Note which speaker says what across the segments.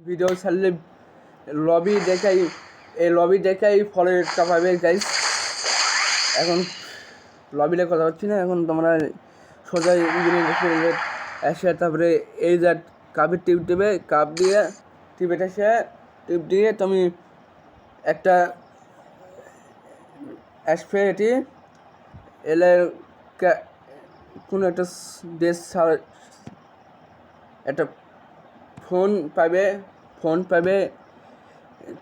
Speaker 1: Video ছাড়লে lobby দেখাই ফলোয়ারটা পাবে গাইস। এখন লবিতে কথা হচ্ছি না, এখন তোমরা সোজা এসে তারপরে এই যে কাপের টিপ দেবে, কাপ দিয়ে টিপেটা সে টিপ দিয়ে তুমি একটা আসবে এটি এলে কোনো একটা দেশ একটা ফোন পাবে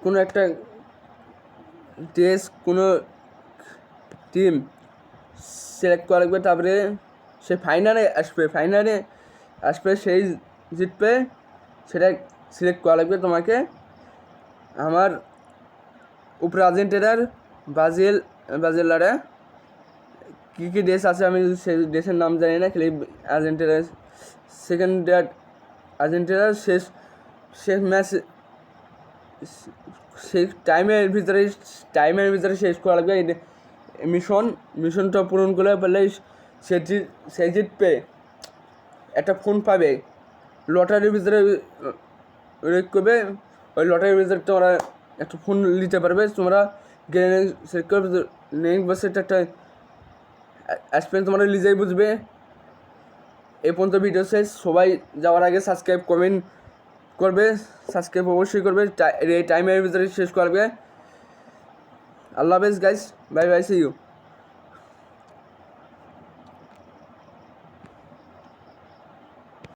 Speaker 1: কোনো একটা দেশ কোনো টিম সিলেক্ট করা লাগবে, তারপরে সে ফাইনালে আসবে সেই জিতবে, সেটা সিলেক্ট করা লাগবে তোমাকে। আমার উপরে আর্জেন্টিনার ব্রাজিলারা কী দেশ আছে আমি সেই দেশের নাম জানি না, খালি আর্জেন্টিনার আর্জেন্টিনার শেষ ম্যাচ সেই টাইমের ভিতরে শেষ করা লাগবে। মিশনটা পূরণ করে পারলে সে জিতবে, একটা ফোন পাবে। লটারির ভিতরে করবে, ওই লটারির ভিতরে তোমরা একটা ফোন নিতে পারবে। তোমরা নেক্সট একটা আসবে, তোমরা নিজেই বুঝবে। এই পর্যন্ত ভিডিও শেষ। সবাই যাওয়ার আগে সাবস্ক্রাইব অবশ্যই করবে, এই টাইমের ভিতরে শেষ করবে। আল্লাহ হাফেজ guys, bye bye, see you.